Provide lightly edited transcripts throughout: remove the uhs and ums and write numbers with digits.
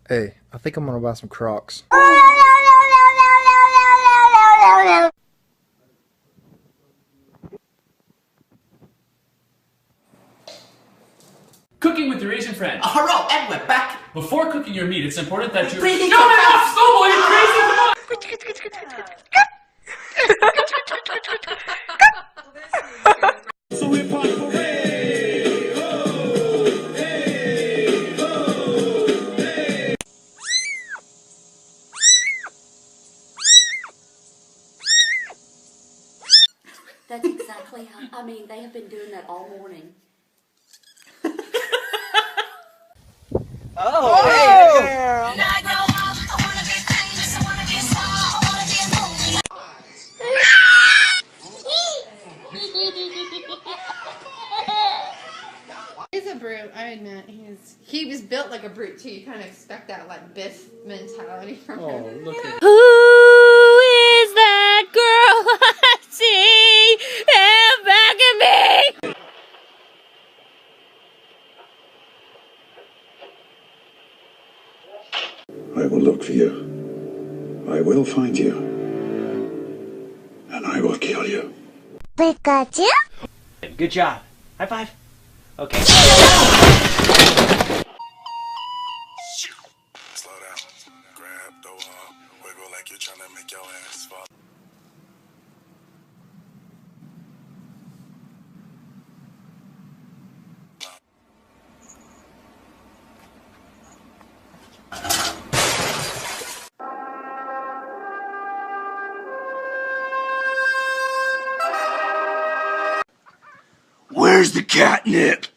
Hey, I think I'm gonna buy some Crocs. Cooking with your Asian friend. Hello, and we're back. Before cooking your meat, it's important that you... Breathing Shut it off, Snowball, you crazy! So hip hop parade. Oh, hey, oh, hey. That's exactly how, I mean, they have been doing that all morning. Oh, hey, girl. He's a brute, I admit. He was built like a brute too. You kind of expect that like Biff mentality from him. Oh, look at Who is that girl I see back at me? I will look for you. I will find you. And I will kill you. Pikachu? Good job. High five. Okay. Slow down. Grab the wall. Wiggle like you're trying to make your ass fall. Where's the catnip?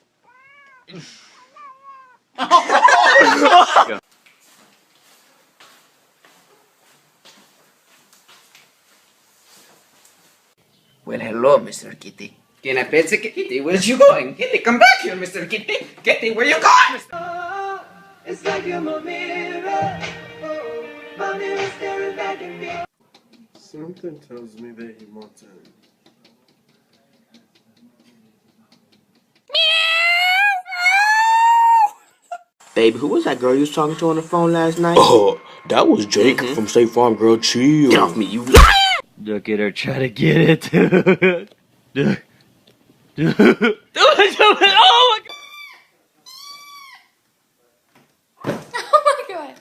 Well, hello, Mr. Kitty. Can I pet the kitty? Where's you going? Kitty, come back here, Mr. Kitty. Kitty, where you going? Oh, it's like you're my mirror. Oh, my mirror staring back at me. Something tells me that he wants in. Baby, who was that girl you was talking to on the phone last night? Oh, that was Jake from State Farm, girl. Chill. Get off me, you liar! Look at her try to get it. Oh my God. Oh my god.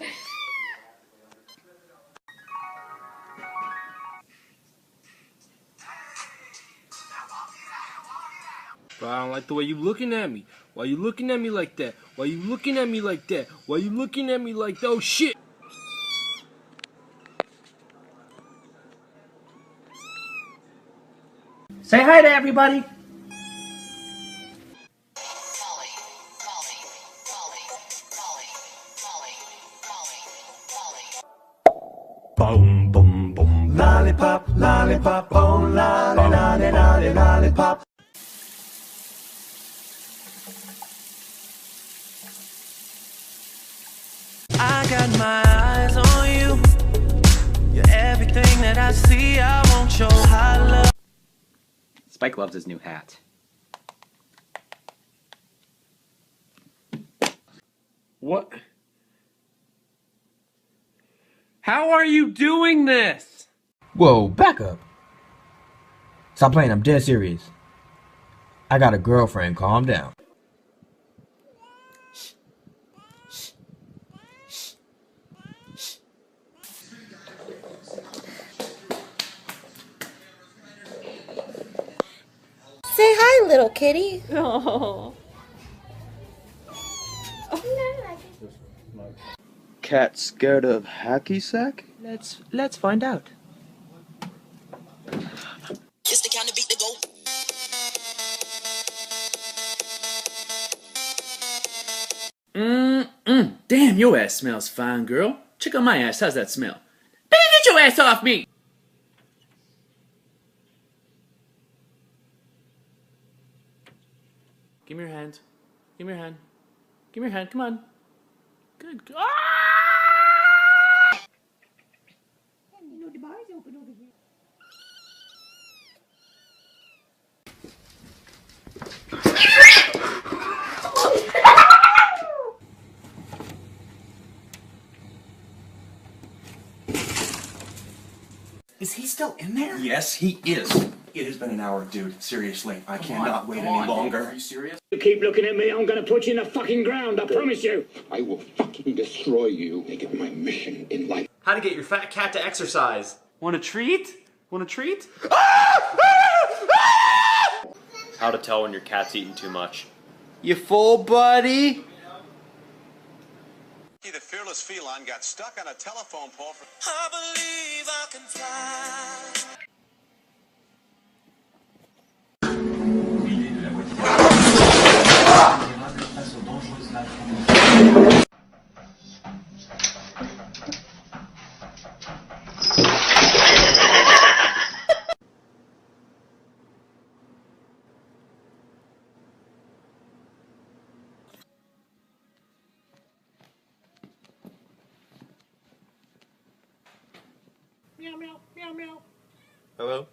Bro, I don't like the way you looking at me. Why you looking at me like that? Why you looking at me like that? Why you looking at me like that? Oh shit! Say hi to everybody. Boom, boom, boom. Lollipop, lollipop, oh, lolly, lolly, lolly, lollipop. I got my eyes on you. You're everything that I see. I want your high love. Spike loves his new hat. What? How are you doing this? Whoa, back up. Stop playing, I'm dead serious. I got a girlfriend, calm down. Say hi, little kitty. Oh. Cat scared of hacky sack? Let's find out. It's the kind of beat to go. Damn, your ass smells fine, girl. Check out my ass. How's that smell? Baby, get your ass off me! Give me your hand. Give me your hand. Give me your hand. Come on. Good. Ah! You know, the bar is open over here. Is he still in there? Yes, he is. It has been an hour, dude. Seriously, I cannot wait any longer. Are you serious? You keep looking at me, I'm gonna put you in the fucking ground, I promise you. I will fucking destroy you. Make it my mission in life. How to get your fat cat to exercise. Want a treat? Want a treat? How to tell when your cat's eating too much. You full, buddy? The fearless feline got stuck on a telephone pole for... I believe I can fly. Meow, meow, meow, meow. Hello?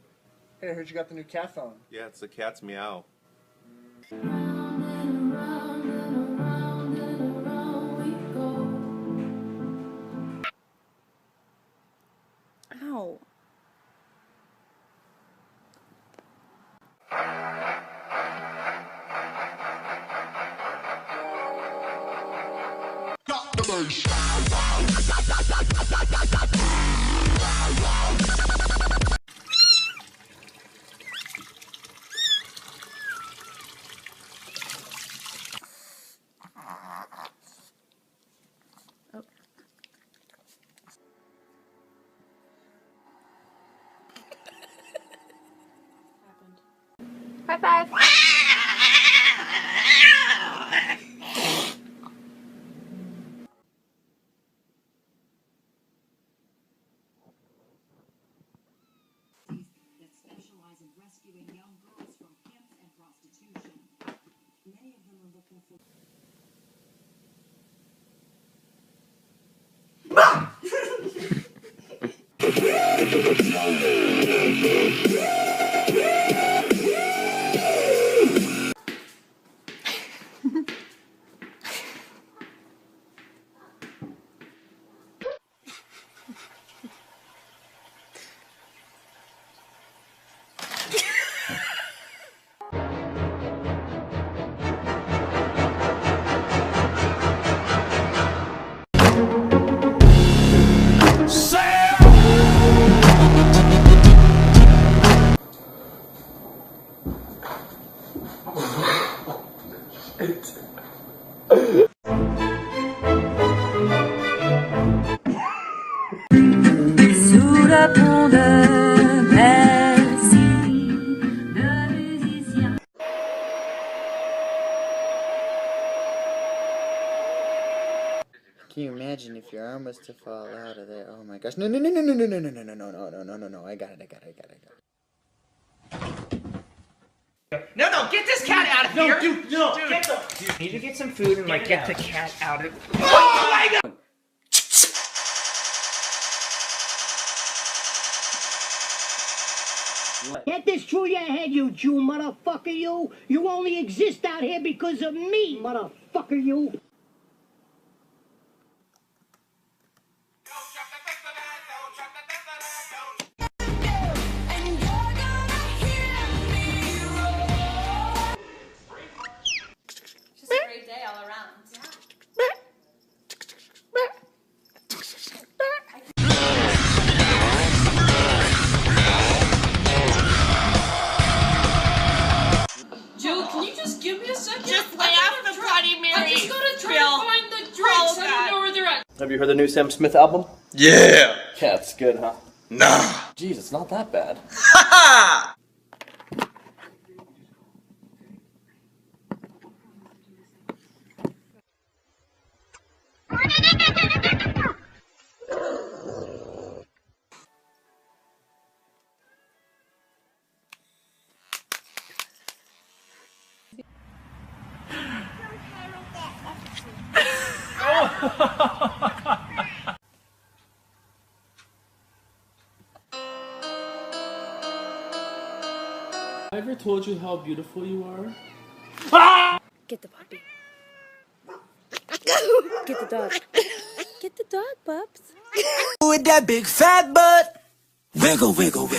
Hey, I heard you got the new cat phone. Yeah, it's the cat's meow. Ow. High five. Sous la pont de Bercy, le musicien. Can you imagine if your arm was to fall out of there? Oh my gosh. No, no, no, no, no, no, no, no, no, no, no, no, no, no, no, no. I got it. No, get this cat out of here! Dude, no, Dude. get the... Dude, need to get some food and like get the cat out of... Oh my god! Get this through your head, you Jew motherfucker, you! You only exist out here because of me, motherfucker, you! Just a great day all around. Joe, can you just give me a second? Just lay off the Bloody Mary. I just gotta try Bill. to find the drinks. Oh, I God. don't know where they're at. Have you heard the new Sam Smith album? Yeah! Yeah, it's good, huh? Nah! Jeez, it's not that bad. Ha I ever told you how beautiful you are? Get the puppy. Get the dog. Get the dog, pups. With that big fat butt. Wiggle, wiggle, wiggle.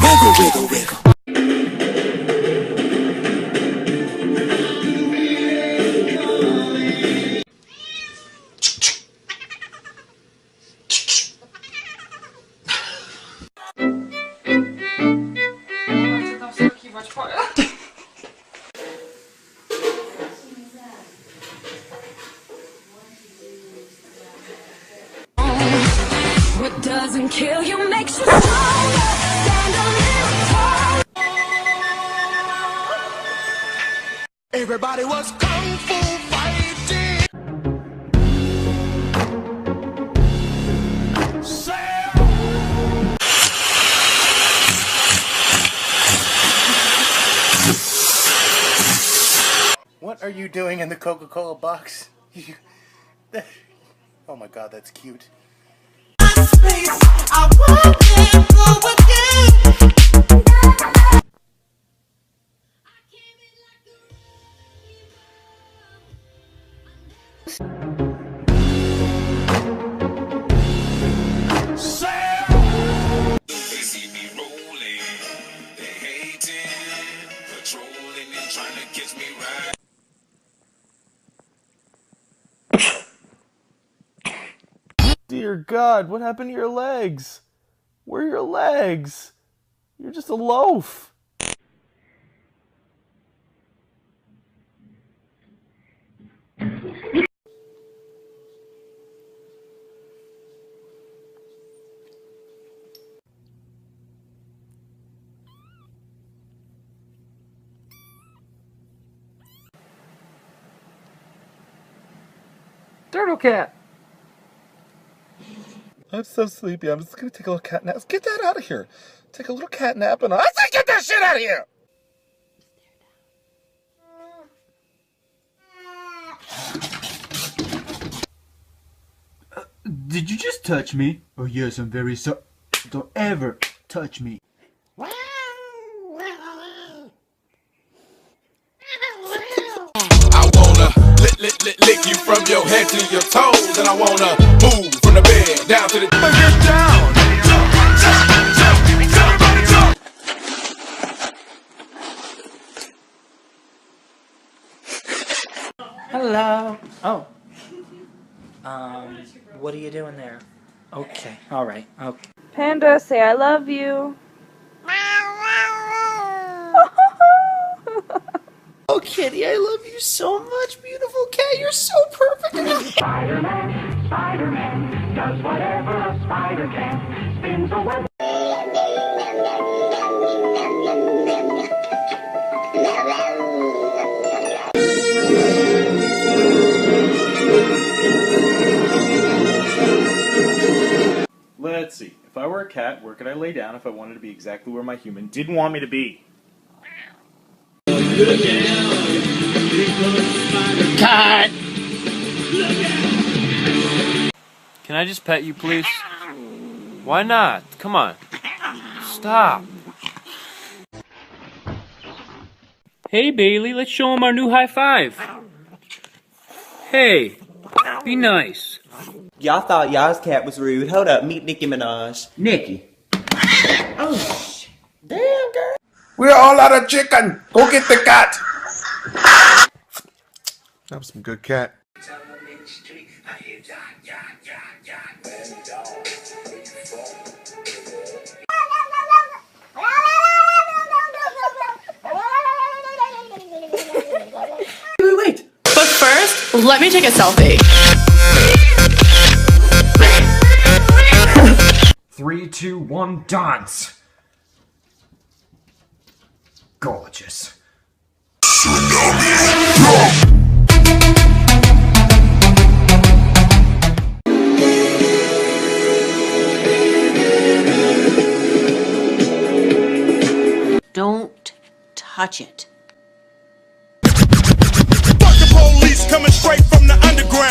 Wiggle, wiggle, wiggle. What doesn't kill you makes you stronger. Stand a little tall. Everybody was kung fu fighting. What are you doing in the Coca-Cola box? Oh my god, that's cute. Dear God, what happened to your legs? Where are your legs? You're just a loaf. Turtle cat. I'm so sleepy. I'm just gonna take a little cat nap. Let's get that out of here. Take a little cat nap and I say get that shit out of here! Did you just touch me? Oh yes, I'm very sorry. Don't ever touch me. I wanna lick you from your head to your toes, and I wanna move from the bed down to the. Get down. Everybody jump. Hello. Oh. What are you doing there? Okay. All right. Okay. Panda, say I love you. Oh, kitty, I love you so much, beautiful cat. You're so perfect. Spider-Man, Spider-Man, does whatever a spider can. Spins a web. Let's see. If I were a cat, where could I lay down if I wanted to be exactly where my human didn't want me to be? Cat! Can I just pet you, please? Why not? Come on. Stop. Hey, Bailey, let's show him our new high five. Hey, be nice. Y'all thought y'all's cat was rude. Hold up, meet Nicki Minaj. Nicki. Oh, damn, girl. We're all out of chicken. Go get the cat. That was some good cat. Wait. But first, let me take a selfie. 3, 2, 1, dance. Gorgeous. Don't touch it. Fuck the police coming straight